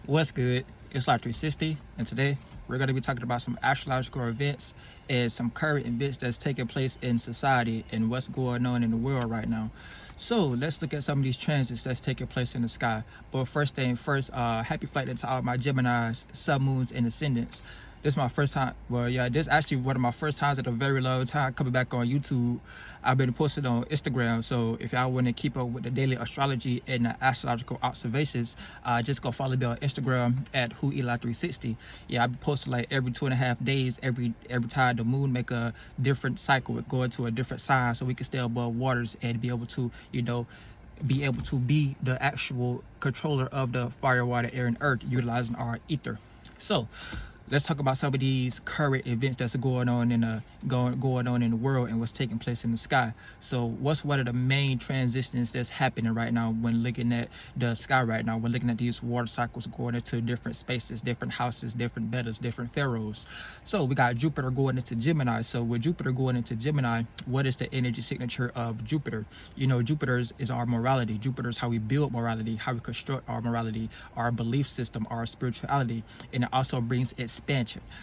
What's good? It's Life 360, and today we're going to be talking about some astrological events and some current events that's taking place in society and what's going on in the world right now. So let's look at some of these transits that's taking place in the sky. But first thing first, happy flight to all my Geminis, sun, moons, and ascendants. This is my first time. Well, yeah, this is actually one of my first times in a very long time coming back on YouTube. I've been posting on Instagram, so if y'all want to keep up with the daily astrology and the astrological observations, just go follow me on Instagram at whoeli360. Yeah, I be posting like every 2.5 days, every time the moon make a different cycle, it go into a different sign, so we can stay above waters and be able to, be able to be the actual controller of the fire, water, air, and earth, utilizing our ether. So let's talk about some of these current events that's going on in the world and what's taking place in the sky. So what's one of the main transitions that's happening right now when looking at the sky right now? We're looking at these water cycles going into different spaces, different houses, different betas, different pharaohs. So we got Jupiter going into Gemini. So with Jupiter going into Gemini, what is the energy signature of Jupiter? Jupiter is our morality. Jupiter is how we build morality, how we construct our morality, our belief system, our spirituality, and it also brings expansion.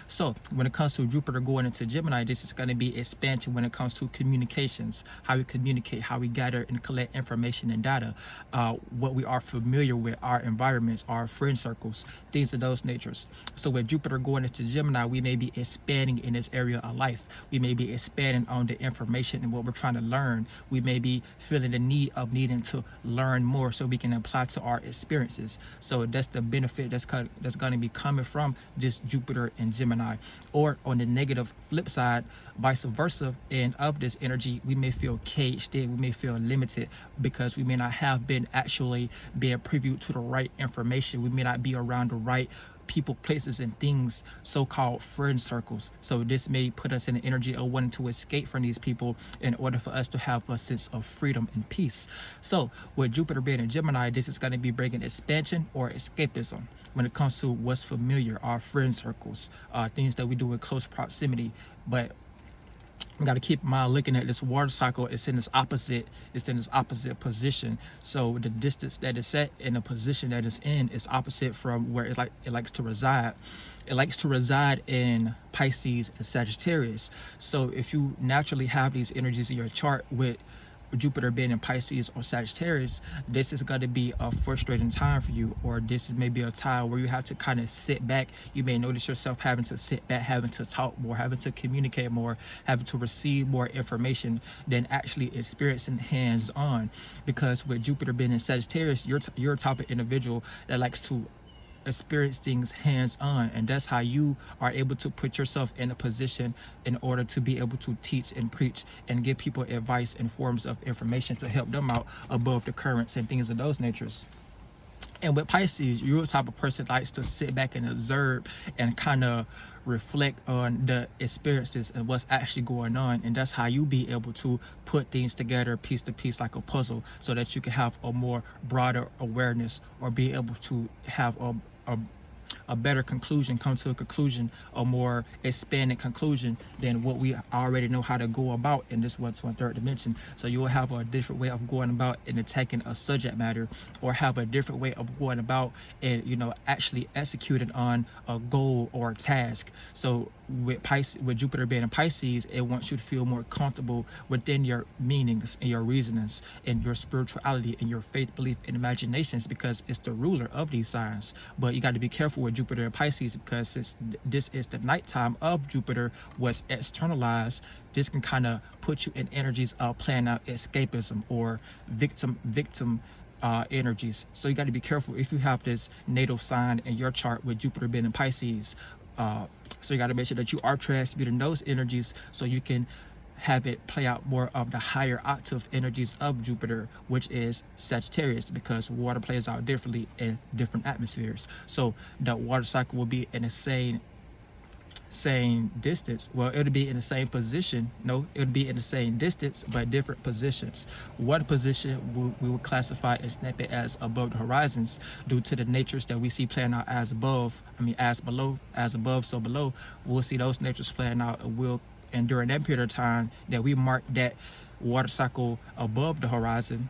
So when it comes to Jupiter going into Gemini, this is going to be expansion when it comes to communications, how we communicate, how we gather and collect information and data, what we are familiar with, our environments, our friend circles, things of those natures. So with Jupiter going into Gemini, we may be expanding in this area of life. We may be expanding on the information and what we're trying to learn. We may be feeling the need of needing to learn more so we can apply to our experiences. So that's the benefit that's going to be coming from this Jupiter and Gemini. Or on the negative flip side, vice versa, and of this energy, we may feel caged in, we may feel limited because we may not have been actually being privy to the right information. We may not be around the right people, places, and things, so-called friend circles. So this may put us in the energy of wanting to escape from these people in order for us to have a sense of freedom and peace. So with Jupiter being in Gemini, this is going to be bringing expansion or escapism when it comes to what's familiar, our friend circles, things that we do in close proximity. But we got to keep in mind, looking at this water cycle, it's in this opposite position. So the distance that it's set and the position that it's in is opposite from where it likes to reside. It likes to reside in Pisces and Sagittarius. So if you naturally have these energies in your chart with Jupiter being in Pisces or Sagittarius, this is going to be a frustrating time for you, or this is maybe a time where you have to kind of sit back. You may notice yourself having to sit back, having to talk more, having to communicate more, having to receive more information than actually experiencing hands-on. Because with Jupiter being in Sagittarius, you're a type of individual that likes to experience things hands-on, and that's how you are able to put yourself in a position in order to be able to teach and preach and give people advice and forms of information to help them out above the currents and things of those natures. And with Pisces, you're the type of person that likes to sit back and observe and kind of reflect on the experiences and what's actually going on. And that's how you be able to put things together piece to piece like a puzzle, so that you can have a more broader awareness, or be able to have a better conclusion, come to a conclusion, a more expanded conclusion than what we already know how to go about in this 1, 2, and 3rd dimension. So you will have a different way of going about and attacking a subject matter, or have a different way of going about and actually executing on a goal or a task. So with Jupiter being in Pisces, it wants you to feel more comfortable within your meanings and your reasonings and your spirituality and your faith, belief, and imaginations, because it's the ruler of these signs. But you got to be careful with Jupiter and Pisces, because since this is the nighttime of Jupiter, what's externalized, this can kind of put you in energies of planning out escapism or victim energies. So you got to be careful if you have this natal sign in your chart with Jupiter being in Pisces. So you got to make sure that you are transmuting those energies so you can have it play out more of the higher octave energies of Jupiter, which is Sagittarius, because water plays out differently in different atmospheres. So the water cycle will be in the same distance. Well, it'll be in the same position. No, it'll be in the same distance, but different positions. One position we will classify and snap it as above the horizons, due to the natures that we see playing out as above. As below, as above, so below. We'll see those natures playing out, and during that period of time that we mark that water cycle above the horizon,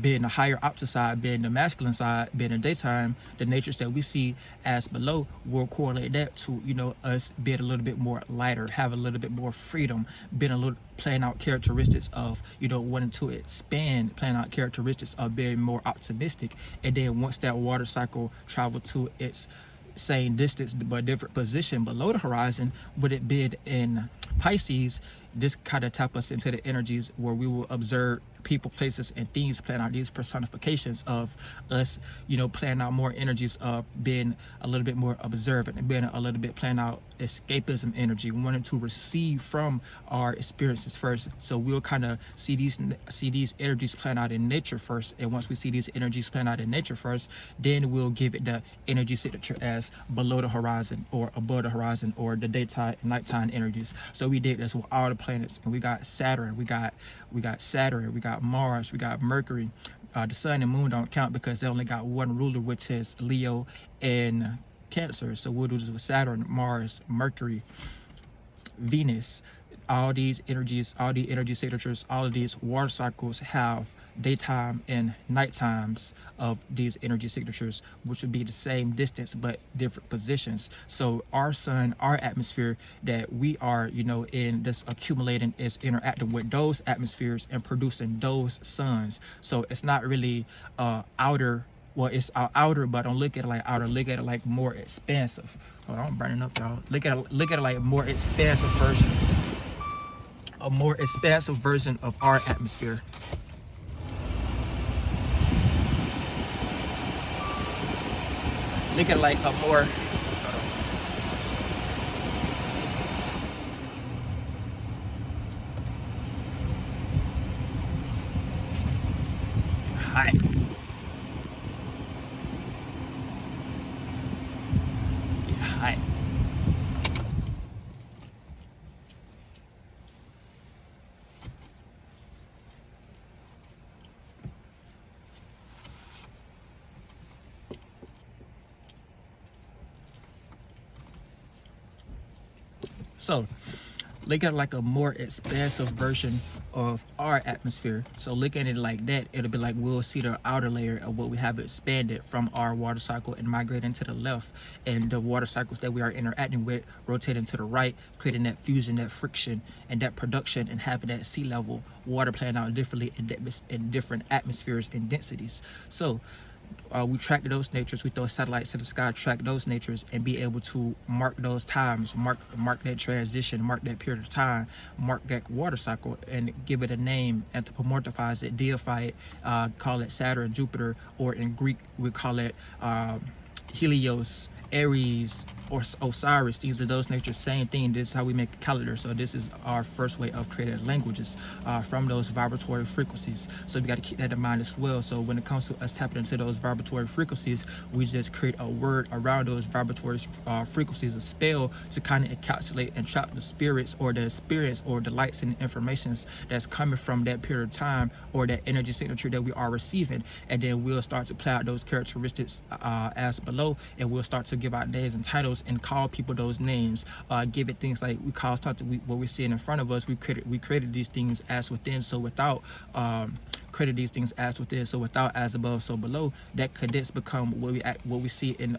being the higher opposite side, being the masculine side, being in daytime, the natures that we see as below will correlate that to, you know, us being a little bit more lighter, have a little bit more freedom, being a little, playing out characteristics of, you know, wanting to expand, playing out characteristics of being more optimistic. And then once that water cycle travel to its same distance but different position below the horizon, with it being in Pisces, this kind of tap us into the energies where we will observe people, places, and things, playing out these personifications of us, you know, playing out more energies of being a little bit more observant and being a little bit playing out escapism energy, wanting to receive from our experiences first. So we'll kind of see these energies playing out in nature first, and once we see these energies playing out in nature first, then we'll give it the energy signature as below the horizon or above the horizon or the daytime and nighttime energies. So we did this with all the planets, and we got Saturn, we got Saturn, we got Mars, we got Mercury. The sun and moon don't count because they only got one ruler, which is Leo and Cancer. So we'll do this with Saturn, Mars, Mercury, Venus. All these energies, all the energy signatures, all of these water cycles have daytime and night times of these energy signatures, which would be the same distance but different positions. So our sun, our atmosphere that we are, you know, in this accumulating, is interacting with those atmospheres and producing those suns. So it's not really outer, well, it's outer, but don't look at it like outer, look at it like more expansive. Hold on, I'm burning up, y'all. Look at it like a more expansive version, a more expansive version of our atmosphere. Look at it like a more, hot. Hot. So look at it like a more expansive version of our atmosphere. So look at it like that, it'll be like we'll see the outer layer of what we have expanded from our water cycle and migrating to the left, and the water cycles that we are interacting with rotating to the right, creating that fusion, that friction, and that production, and having that sea level water playing out differently in different atmospheres and densities. So we track those natures, we throw satellites to the sky, track those natures, and be able to mark those times, mark that transition, mark that period of time, mark that water cycle, and give it a name, anthropomorphize it, deify it, call it Saturn, Jupiter, or in Greek we call it Helios, Aries, or Osiris. These are those natures, same thing. This is how we make a calendar. So this is our first way of creating languages from those vibratory frequencies. So we got to keep that in mind as well. So when it comes to us tapping into those vibratory frequencies, we just create a word around those vibratory frequencies, a spell to kind of encapsulate and trap the spirits or the experience or the lights and informations that's coming from that period of time or that energy signature that we are receiving. And then we'll start to play out those characteristics as below, and we'll start to give out names and titles and call people those names, give it things like we call something what we're seeing in front of us, we created these things as within, so without, created these things as within, so without, as above, so below. That could just become what we see in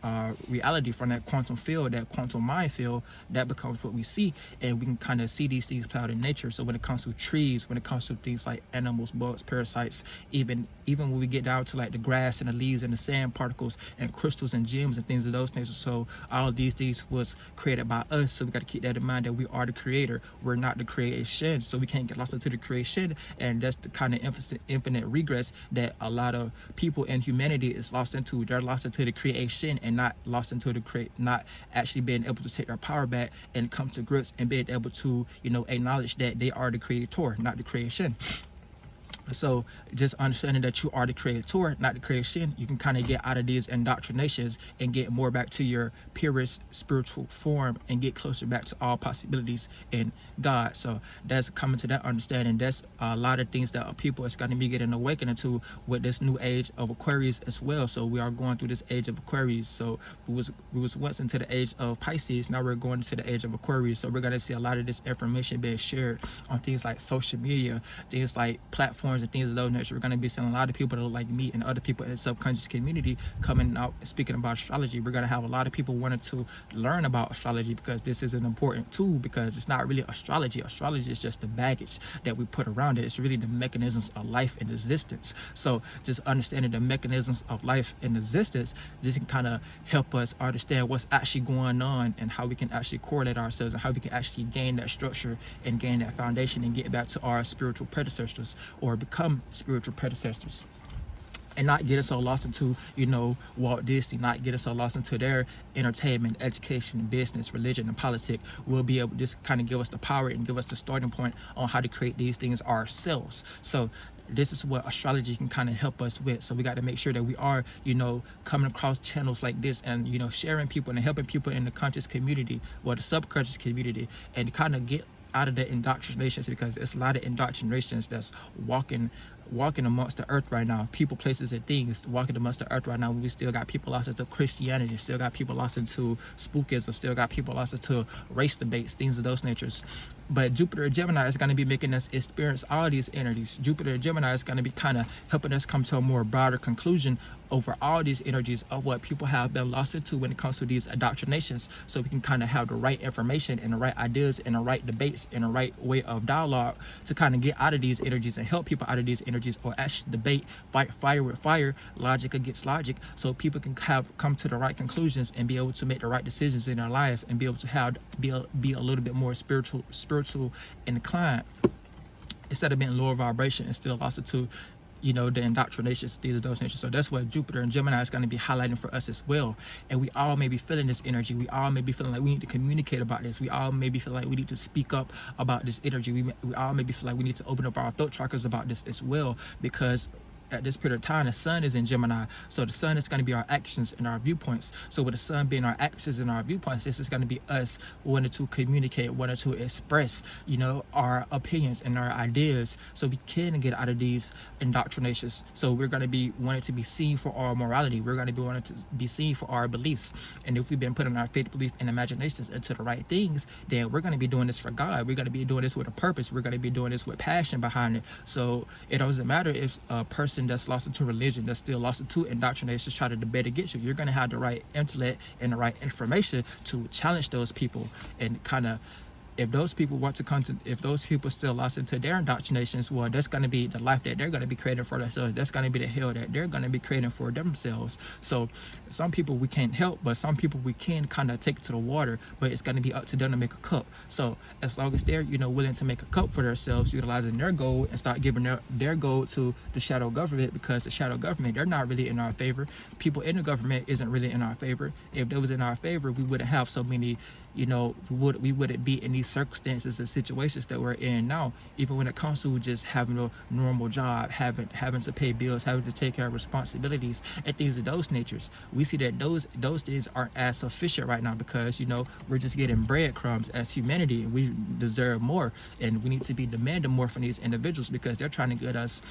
reality from that quantum field, that quantum mind field. That becomes what we see, and we can kind of see these things play out in nature. So when it comes to trees, when it comes to things like animals, bugs, parasites, even when we get down to like the grass and the leaves and the sand particles and crystals and gems and things of those natures. So all of these things was created by us. So we got to keep that in mind, that we are the creator, we're not the creation. So we can't get lost into the creation, and that's the kind of infinite regress that a lot of people in humanity is lost into. They're lost into the creation and not lost into the not actually being able to take their power back and come to grips and being able to, you know, acknowledge that they are the creator, not the creation. So just understanding that you are the creator, not the creation, you can kind of get out of these indoctrinations and get more back to your purest spiritual form and get closer back to all possibilities in God. So that's coming to that understanding. That's a lot of things that people is going to be getting awakening to with this new age of Aquarius as well. So we are going through this age of Aquarius. So we was once into the age of Pisces, now we're going into the age of Aquarius. So we're going to see a lot of this information being shared on things like social media, things like platforms platforms and things of those nature. We're going to be seeing a lot of people that look like me and other people in the subconscious community coming out speaking about astrology. We're going to have a lot of people wanting to learn about astrology because this is an important tool, because it's not really astrology. Astrology is just the baggage that we put around it. It's really the mechanisms of life and existence. So just understanding the mechanisms of life and existence, this can kind of help us understand what's actually going on and how we can actually correlate ourselves and how we can actually gain that structure and gain that foundation and get back to our spiritual predecessors or become spiritual predecessors. And not get us so lost into, Walt Disney, not get us so lost into their entertainment, education, business, religion, and politics. We'll be able to just kind of give us the power and give us the starting point on how to create these things ourselves. So this is what astrology can kind of help us with. So we got to make sure that we are, coming across channels like this and, sharing people and helping people in the conscious community or the subconscious community, and kind of get out of the indoctrinations, because it's a lot of indoctrinations that's walking amongst the earth right now. People, places, and things walking amongst the earth right now. We still got people lost into Christianity, still got people lost into spookism, still got people lost into race debates, things of those natures. But Jupiter and Gemini is going to be making us experience all these energies. Jupiter and Gemini is going to be kind of helping us come to a more broader conclusion over all these energies of what people have been lost into when it comes to these indoctrinations, so we can kind of have the right information and the right ideas and the right debates and the right way of dialogue to kind of get out of these energies and help people out of these energies, or actually debate, fight fire with fire, logic against logic, so people can come to the right conclusions and be able to make the right decisions in their lives and be able to be a little bit more spiritual inclined, instead of being lower vibration and still lost into the indoctrinations, these of those natures. So that's what Jupiter and Gemini is going to be highlighting for us as well. And we all may be feeling this energy. We all may be feeling like we need to communicate about this. We all maybe feel like we need to speak up about this energy. We all maybe feel like we need to open up our throat chakras about this as well, because at this period of time, the sun is in Gemini. So the sun is going to be our actions and our viewpoints. So with the sun being our actions and our viewpoints, this is going to be us wanting to communicate, wanting to express, our opinions and our ideas, so we can get out of these indoctrinations. So we're going to be wanting to be seen for our morality. We're going to be wanting to be seen for our beliefs. And if we've been putting our faith, belief, and imaginations into the right things, then we're going to be doing this for God. We're going to be doing this with a purpose. We're going to be doing this with passion behind it. So it doesn't matter if a person that's lost into religion, that's still lost into indoctrinations, try to debate against you. You're going to have the right intellect and the right information to challenge those people, and kind of, if those people want to come to, if those people still lost into their indoctrinations, well, that's going to be the life that they're going to be creating for themselves. That's going to be the hell that they're going to be creating for themselves. So some people we can't help, but some people we can kind of take to the water, but it's going to be up to them to make a cup. So as long as they're, willing to make a cup for themselves, utilizing their gold, and start giving their gold to the shadow government, because the shadow government, they're not really in our favor. People in the government isn't really in our favor. If they was in our favor, we wouldn't have so many, we wouldn't be in these circumstances and situations that we're in now. Even when it comes to just having a normal job, having to pay bills, having to take care of responsibilities and things of those natures, we see that those things aren't as sufficient right now, because we're just getting breadcrumbs as humanity, and we deserve more, and we need to be demanding more from these individuals, because they're trying to get us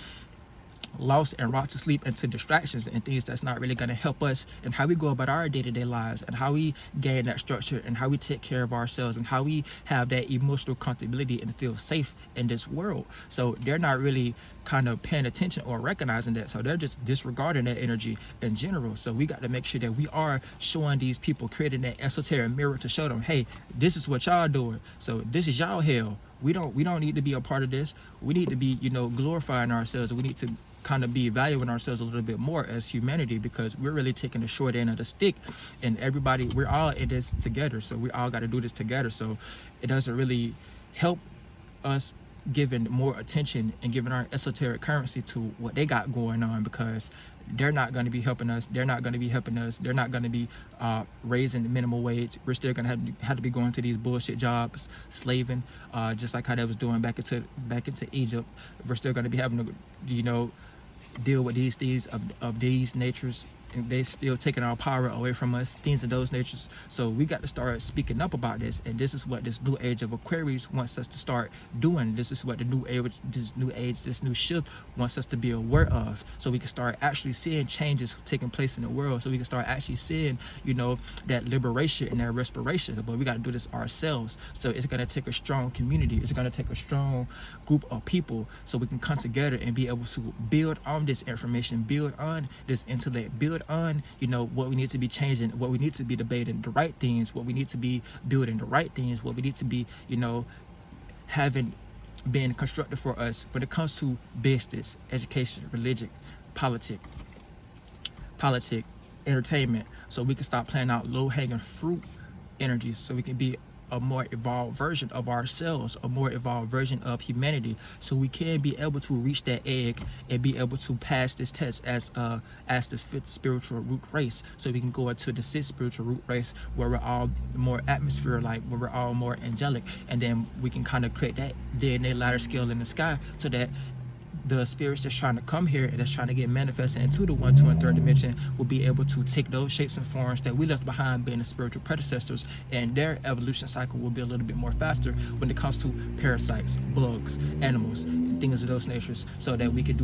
lost and rocked to sleep into distractions and things that's not really going to help us and how we go about our day-to-day lives, and how we gain that structure, and how we take care of ourselves, and how we have that emotional comfortability and feel safe in this world. So they're not really kind of paying attention or recognizing that, so they're just disregarding that energy in general. So we got to make sure that we are showing these people, creating that esoteric mirror to show them, hey, this is what y'all doing, so this is y'all hell. We don't need to be a part of this. We need to be glorifying ourselves, and we need to kind of be valuing ourselves a little bit more as humanity, because we're really taking the short end of the stick, and we're all in this together, so we all got to do this together. So it doesn't really help us giving more attention and giving our esoteric currency to what they got going on, because they're not going to be helping us. They're not going to be helping us. They're not going to be raising the minimum wage. We're still going to have to be going to these bullshit jobs, slaving, just like how they was doing back into Egypt. We're still going to be having to deal with these things of these natures and they still taking our power away from us, things of those natures. So we got to start speaking up about this, and this is what this new age of Aquarius wants us to start doing. This is what the this new shift wants us to be aware of, so we can start actually seeing changes taking place in the world, so we can start actually seeing, you know, that liberation and that respiration. But we got to do this ourselves. So it's going to take a strong community, it's going to take a strong group of people, so we can come together and be able to build on this information, build on this intellect, build on, you know, what we need to be changing, what we need to be debating the right things, what we need to be building the right things, what we need to be, you know, having been constructed for us when it comes to business, education, religion, politics, entertainment, so we can stop playing out low-hanging fruit energies, so we can be a more evolved version of ourselves, a more evolved version of humanity, so we can be able to reach that egg and be able to pass this test as the fifth spiritual root race, so we can go into the sixth spiritual root race, where we're all more atmosphere like, where we're all more angelic, and then we can kind of create that DNA ladder scale in the sky, so that the spirits that's trying to come here and that's trying to get manifested into the 1, 2, and 3rd dimension will be able to take those shapes and forms that we left behind being the spiritual predecessors, and their evolution cycle will be a little bit more faster when it comes to parasites, bugs, animals, and things of those natures, so that we could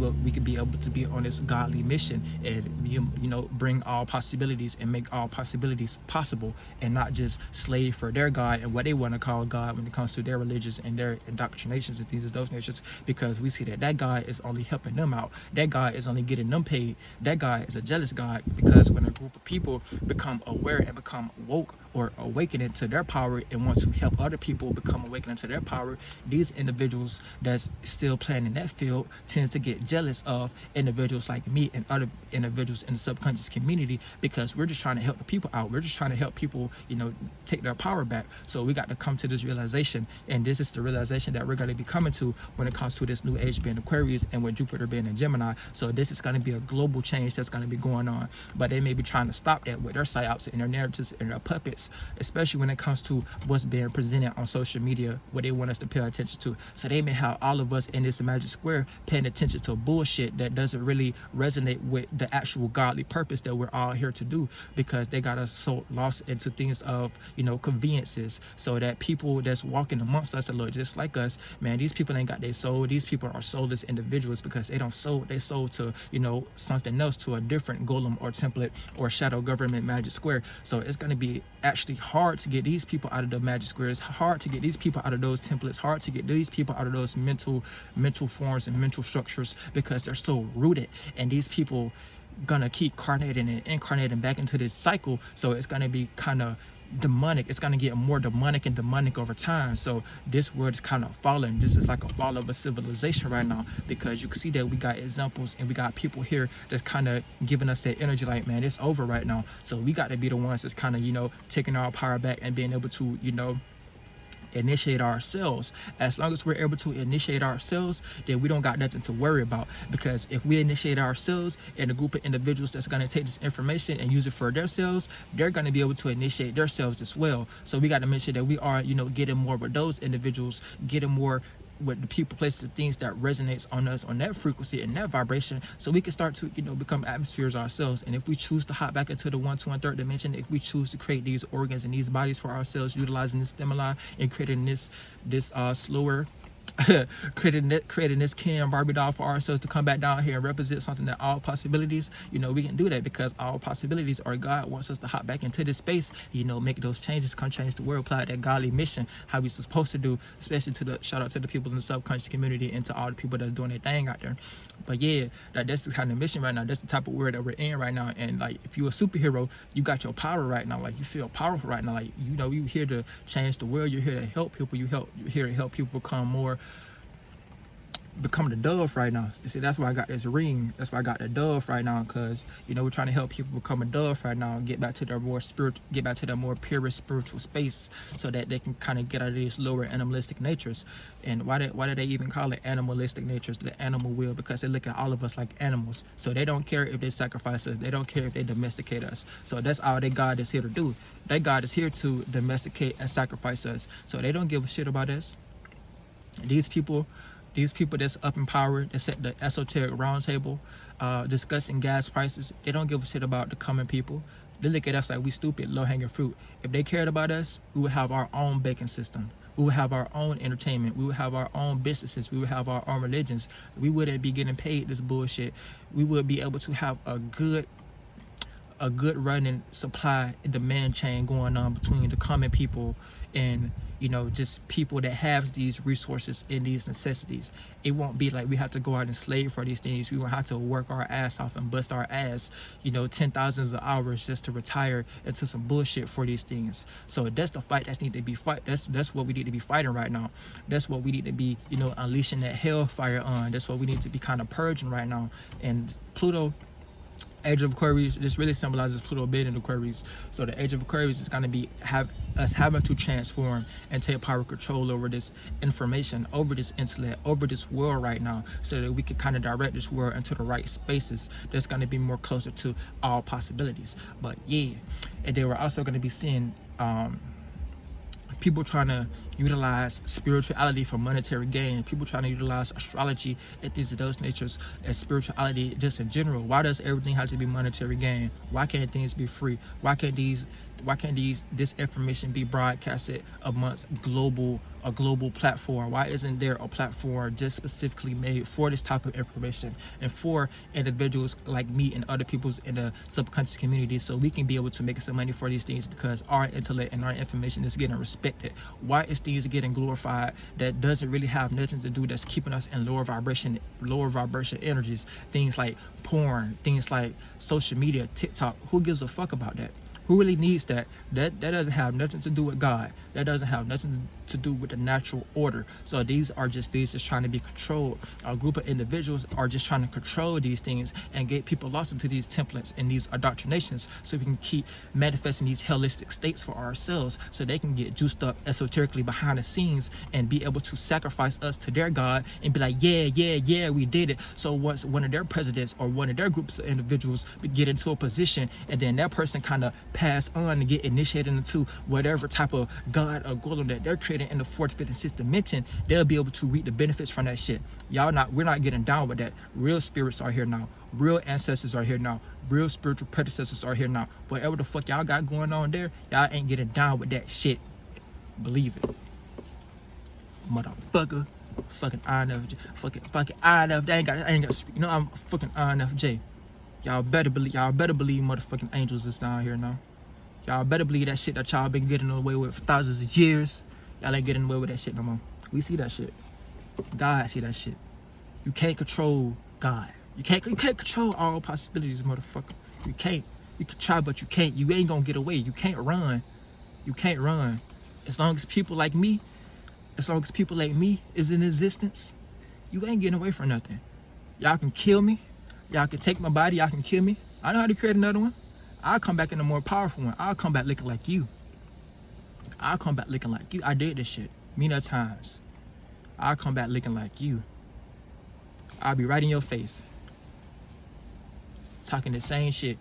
be able to be on this godly mission and you know, bring all possibilities and make all possibilities possible, and not just slave for their God and what they want to call God when it comes to their religions and their indoctrinations and things of those natures, because we see that God is only helping them out, that God is only getting them paid, that God is a jealous God. Because when a group of people become aware and become woke or awakening to their power and want to help other people become awakening to their power, these individuals that's still playing in that field tends to get jealous of individuals like me and other individuals in the subconscious community, because we're just trying to help the people out, we're just trying to help people, you know, take their power back. So we got to come to this realization, and this is the realization that we're going to be coming to when it comes to this new age being Aquarius and with Jupiter being in Gemini. So this is going to be a global change that's going to be going on, but they may be trying to stop that with their psyops and their narratives and their puppets, especially when it comes to what's being presented on social media, what they want us to pay attention to. So they may have all of us in this magic square paying attention to bullshit that doesn't really resonate with the actual godly purpose that we're all here to do, because they got us so lost into things of, you know, conveniences, so that people that's walking amongst us that look just like us, man, these people ain't got their soul. These people are soulless individuals, because they don't soul, they sold to, you know, something else, to a different golem or template or shadow government magic square. So it's going to be actually hard to get these people out of the magic square. It's hard to get these people out of those templates, hard to get these people out of those mental forms and mental structures, because they're so rooted, and these people gonna keep carnating and incarnating back into this cycle. So it's gonna be kind of demonic. It's gonna get more demonic and demonic over time. So this world is kind of falling. This is like a fall of a civilization right now, because you can see that we got examples and we got people here that's kind of giving us that energy like, man, it's over right now. So we got to be the ones that's kind of, you know, taking our power back and being able to, you know, initiate ourselves. As long as we're able to initiate ourselves, then we don't got nothing to worry about, because if we initiate ourselves and a group of individuals that's going to take this information and use it for themselves, they're going to be able to initiate themselves as well. So we got to make sure that we are, you know, getting more with those individuals, getting more with the people, places, and things that resonates on us, on that frequency and that vibration, so we can start to, you know, become atmospheres ourselves. And if we choose to hop back into the 1, 2, and 3rd dimension, if we choose to create these organs and these bodies for ourselves, utilizing this stimuli and creating this slower creating this Ken Barbie doll for ourselves to come back down here and represent something that all possibilities, you know, we can do that, because all possibilities are God wants us to hop back into this space, you know, make those changes, come change the world, apply that godly mission how we supposed to do, especially to the shout out to the people in the subconscious community and to all the people that's doing their thing out there. But yeah, that's the kind of mission right now. That's the type of world that we're in right now. And like, if you're a superhero, you got your power right now. Like, you feel powerful right now. Like, you know, you're here to change the world. You're here to help people. You're here to help people become the dove right now. You see, that's why I got this ring. That's why I got the dove right now, because, you know, we're trying to help people become a dove right now, get back to their more spirit, get back to their more purest spiritual space, so that they can kind of get out of these lower animalistic natures. And why do they even call it animalistic natures, the animal will? Because they look at all of us like animals. So they don't care if they sacrifice us, they don't care if they domesticate us. So that's all that God is here to do. That God is here to domesticate and sacrifice us. So they don't give a shit about us. These people These people that's up in power, that's at the esoteric round table, discussing gas prices, they don't give a shit about the common people. They look at us like we stupid, low-hanging fruit. If they cared about us, we would have our own banking system. We would have our own entertainment. We would have our own businesses. We would have our own religions. We wouldn't be getting paid this bullshit. We would be able to have a good running supply and demand chain going on between the common people and, you know, just people that have these resources and these necessities. It won't be like we have to go out and slave for these things. We won't have to work our ass off and bust our ass, you know, 10,000s of hours just to retire into some bullshit for these things. So that's the fight that needs to be fight. That's what we need to be fighting right now. That's what we need to be, you know, unleashing that hellfire on. That's what we need to be kind of purging right now. And Pluto, Age of Aquarius, this really symbolizes Pluto being in Aquarius. So the Age of Aquarius is going to be us having to transform and take power control over this information, over this intellect, over this world right now, so that we can kind of direct this world into the right spaces that's going to be more closer to all possibilities. But yeah, and then we're also going to be seeing people trying to utilize spirituality for monetary gain, people trying to utilize astrology and things of those natures and spirituality just in general. Why does everything have to be monetary gain? Why can't things be free? Why can't this information be broadcasted amongst a global platform? Why isn't there a platform just specifically made for this type of information and for individuals like me and other peoples in the subconscious community, so we can be able to make some money for these things because our intellect and our information is getting respected? Why is things getting glorified that doesn't really have nothing to do, that's keeping us in lower vibration energies? Things like porn, things like social media, TikTok. Who gives a fuck about that? Who really needs that? That doesn't have nothing to do with God. That doesn't have nothing to do with the natural order. So these are just things that's trying to be controlled. A group of individuals are just trying to control these things and get people lost into these templates and these indoctrinations, so we can keep manifesting these hellistic states for ourselves, so they can get juiced up esoterically behind the scenes and be able to sacrifice us to their God and be like, yeah, we did it. So once one of their presidents or one of their groups of individuals get into a position, and then that person kind of pass on and get initiated into whatever type of God or golem that they're creating in the fourth, fifth, and sixth dimension, they'll be able to reap the benefits from that shit. We're not getting down with that. Real spirits are here now. Real ancestors are here now. Real spiritual predecessors are here now. Whatever the fuck y'all got going on there, y'all ain't getting down with that shit. Believe it. Motherfucker. Fucking INFJ. Fucking INFJ. I ain't got to speak. You know, I'm fucking INFJ. Y'all better believe motherfucking angels is down here now. Y'all better believe that shit that y'all been getting away with for thousands of years. Y'all ain't getting away with that shit no more. We see that shit. God see that shit. You can't control God. You can't control all possibilities, motherfucker. You can't. You can try, but you can't. You ain't gonna get away. You can't run. You can't run. As long as people like me is in existence, you ain't getting away from nothing. Y'all can kill me. Y'all can take my body. Y'all can kill me. I know how to create another one. I'll come back in a more powerful one. I'll come back looking like you. I did this shit many times. I'll come back looking like you. I'll be right in your face, talking the same shit.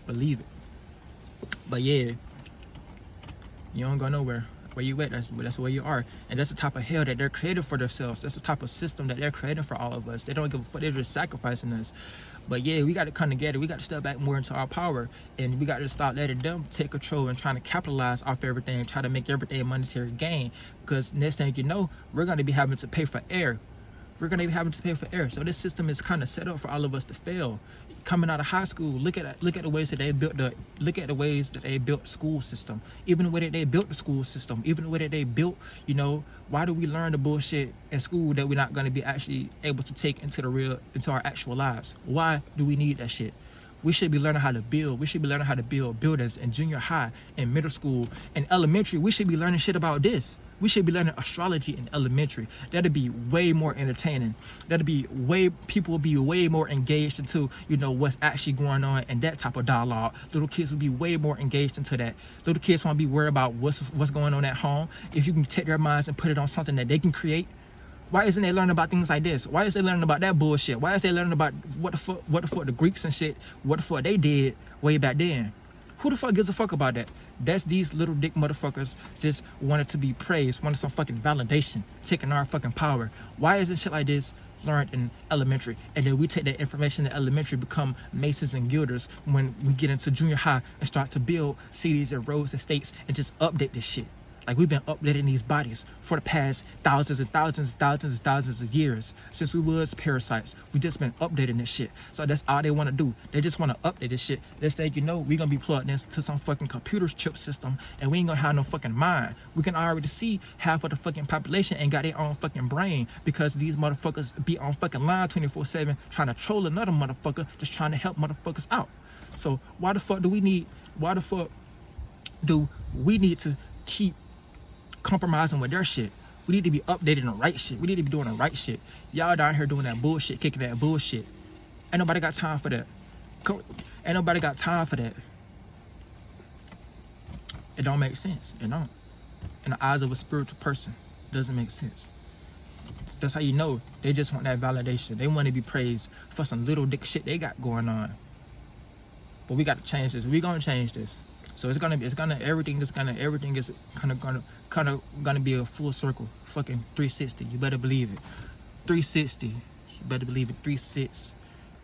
Believe it. But yeah, you don't go nowhere. Where you at, that's where you are. And that's the type of hell that they're creating for themselves. That's the type of system that they're creating for all of us. They don't give a fuck. They're just sacrificing us. But yeah, we got to come together. We got to step back more into our power, and we got to stop letting them take control and trying to capitalize off everything and try to make everything a monetary gain. Because next thing you know, we're going to be having to pay for air. So this system is kind of set up for all of us to fail. Coming out of high school, look at the ways that they built school system. Even the way that they built the school system, even the way that they built, you know, why do we learn the bullshit in school that we're not going to be actually able to take into our actual lives? Why do we need that shit? We should be learning how to build. We should be learning how to build buildings in junior high, in middle school, in elementary. We should be learning shit about this. We should be learning astrology in elementary. That'd be way more entertaining. People will be way more engaged into, you know, what's actually going on and that type of dialogue. Little kids will be way more engaged into that. Little kids won't be worried about what's going on at home. If you can take their minds and put it on something that they can create. Why isn't they learning about things like this? Why is they learning about that bullshit? Why is they learning about what the fuck the Greeks and shit, what the fuck they did way back then? Who the fuck gives a fuck about that? That's these little dick motherfuckers just wanted to be praised, wanted some fucking validation, taking our fucking power. Why isn't shit like this learned in elementary? And then we take that information in elementary, become masons and guilders when we get into junior high and start to build cities and roads and states and just update this shit. Like, we've been updating these bodies for the past thousands and thousands and thousands and thousands of years since we was parasites. We just been updating this shit. So that's all they want to do. They just want to update this shit. Next thing you know, we gonna be plugged into some fucking computer chip system, and we ain't gonna have no fucking mind. We can already see half of the fucking population ain't got their own fucking brain because these motherfuckers be on fucking line 24/7 trying to troll another motherfucker, just trying to help motherfuckers out. So why the fuck do we need to keep compromising with their shit? We need to be updating the right shit. We need to be doing the right shit. Y'all down here doing that bullshit, kicking that bullshit. Ain't nobody got time for that. Ain't nobody got time for that. It don't make sense. It don't. In the eyes of a spiritual person, it doesn't make sense. That's how you know they just want that validation. They want to be praised for some little dick shit they got going on. But we got to change this. We gonna change this. So everything is kind of gonna be a full circle, fucking 360. You better believe it. 360. You better believe it. 3-6.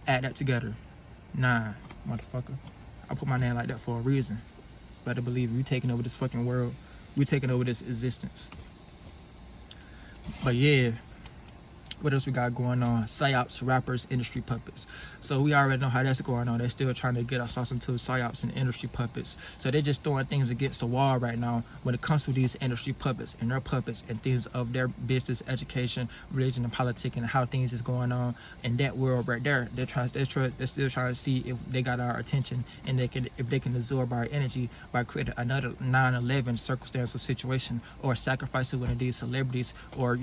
Add that together. Nah, motherfucker. I put my name like that for a reason. Better believe it. We taking over this fucking world. We taking over this existence. But yeah. What else we got going on? Psyops, rappers, industry puppets. So we already know how that's going on. They're still trying to get us into psyops and industry puppets. So they're just throwing things against the wall right now when it comes to these industry puppets and their puppets and things of their business, education, religion, and politics, and how things is going on in that world right there. They're still trying to see if they got our attention and if they can absorb our energy by creating another 9/11 circumstantial situation, or sacrificing one of these celebrities, or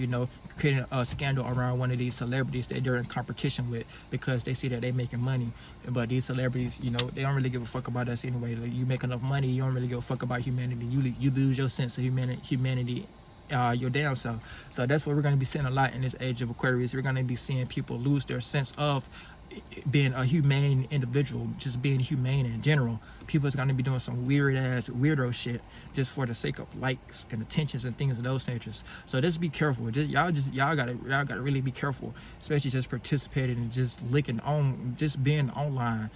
creating a scandal around one of these celebrities that they're in competition with because they see that they're making money. But these celebrities, they don't really give a fuck about us anyway. Like, you make enough money, you don't really give a fuck about humanity. You lose your sense of humanity your damn self. So that's what we're going to be seeing a lot in this age of Aquarius. We're going to be seeing people lose their sense of being a humane individual, just being humane in general. People is going to be doing some weirdo shit just for the sake of likes and attentions and things of those natures. So just be careful. Y'all gotta really be careful, especially just participating and just just being online.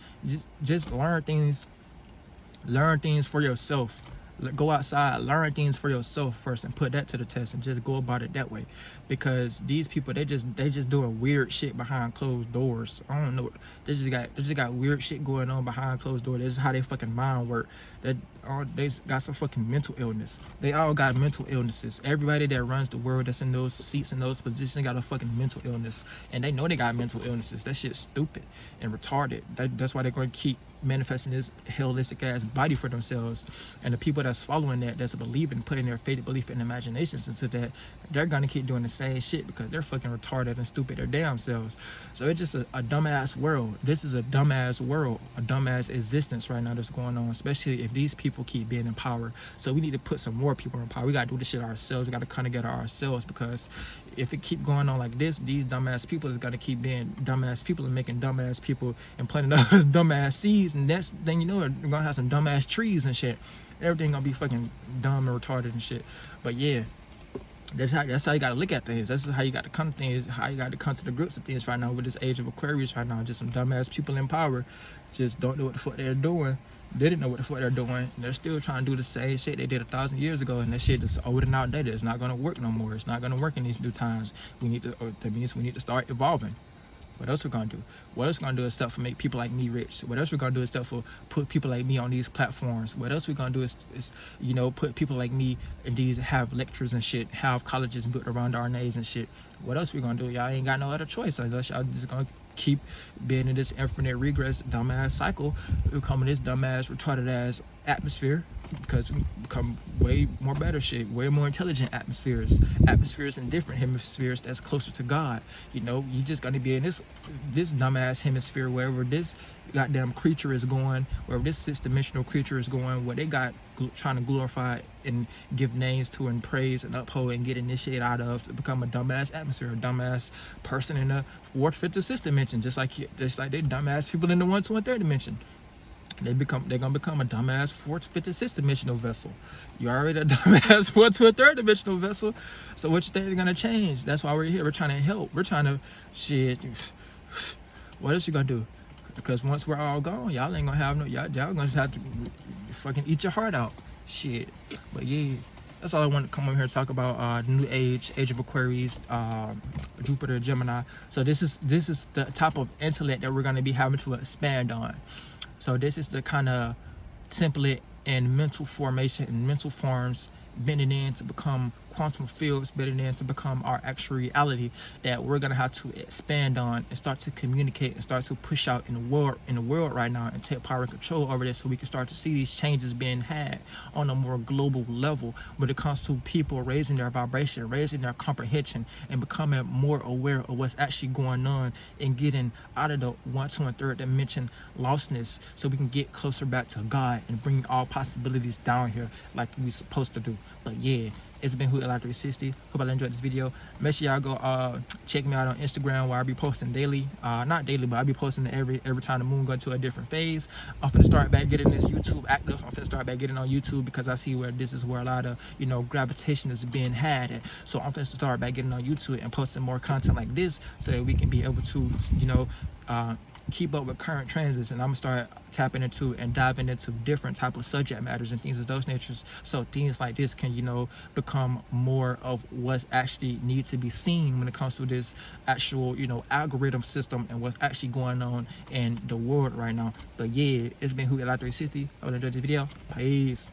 Just learn things for yourself. Go outside, learn things for yourself first, and put that to the test, and just go about it that way. Because these people, they just doing weird shit behind closed doors. I don't know. They just got weird shit going on behind closed doors. This is how their fucking mind work. They got some fucking mental illness. They all got mental illnesses. Everybody that runs the world, that's in those seats, in those positions, got a fucking mental illness, and they know they got mental illnesses. That shit's stupid and retarded. That's why they're going to keep manifesting this holistic ass body for themselves. And the people that's following that's believing, putting their faith, belief, and imaginations into that, they're gonna keep doing the same shit because they're fucking retarded and stupid their damn selves. So it's just a dumbass world. This is a dumbass world, a dumbass existence right now that's going on, especially if these people keep being in power. So we need to put some more people in power. We gotta do this shit ourselves. We gotta come together ourselves, because if it keep going on like this, these dumbass people is gonna keep being dumbass people and making dumbass people and planting those dumbass seeds, and that's then we're gonna have some dumbass trees and shit. Everything gonna be fucking dumb and retarded and shit. But yeah, that's how you gotta look at things. That's how you gotta come to things, how you gotta come to the grips of things right now with this age of Aquarius right now. Just some dumbass people in power just don't know what the fuck they're doing. They didn't know what the fuck they're doing, and they're still trying to do the same shit they did 1,000 years ago, and that shit is old and outdated. It's not gonna work no more. It's not gonna work in these new times. That means we need to start evolving. What else we're gonna do? What else we're gonna do is stuff for make people like me rich. What else we're gonna do is stuff for put people like me on these platforms. What else we're gonna do is put people like me in these, have lectures and shit, have colleges built around our names and shit. What else we gonna do? Y'all ain't got no other choice unless y'all just gonna keep being in this infinite regress dumbass cycle. We become in this dumbass retarded ass atmosphere, because we become way more better shit, way more intelligent atmospheres in different hemispheres that's closer to God. You just gotta be in this dumbass hemisphere, wherever this goddamn creature is going, wherever this six-dimensional creature is going, where they got trying to glorify and give names to and praise and uphold and get initiated out of, to become a dumbass atmosphere, a dumbass person in the fourth, fifth, and sixth dimension, just like they dumbass people in the 1, 2, and 3rd dimension. they're gonna become a dumbass fourth, fifth, and sixth dimensional vessel. You already a dumbass fourth to a third dimensional vessel. So what you think is gonna change? That's why we're here. We're trying to help. We're trying to shit. What else you gonna do? Because once we're all gone, y'all ain't gonna have no. Y'all gonna just have to fucking eat your heart out. Shit. But yeah. That's all I wanted to come over here and talk about. The new age of Aquarius, Jupiter, Gemini. So this is the type of intellect that we're going to be having to expand on. So this is the kind of template and mental formation and mental forms bending in to become quantum fields, bending in to become our actual reality that we're gonna have to expand on and start to communicate and start to push out in the world right now and take power and control over this, so we can start to see these changes being had on a more global level when it comes to people raising their vibration, raising their comprehension, and becoming more aware of what's actually going on and getting out of the 1, 2, and 3rd dimension lostness, so we can get closer back to God and bring all possibilities down here like we're supposed to do. But yeah, it's been Who360. Hope y'all enjoyed this video. Make sure y'all go check me out on Instagram, where I'll be posting daily. Not daily, but I'll be posting every time the moon goes to a different phase. I'm finna start back getting this YouTube active. I'm finna start back getting on YouTube because I see where this is where a lot of, gravitation is being had at. So I'm finna start back getting on YouTube and posting more content like this, so that we can be able to, keep up with current trends, and I'm gonna start tapping into and diving into different type of subject matters and things of those natures, so things like this can become more of what actually needs to be seen when it comes to this actual algorithm system and what's actually going on in the world right now. But yeah, it's been Who360. I hope you enjoyed this video. Peace.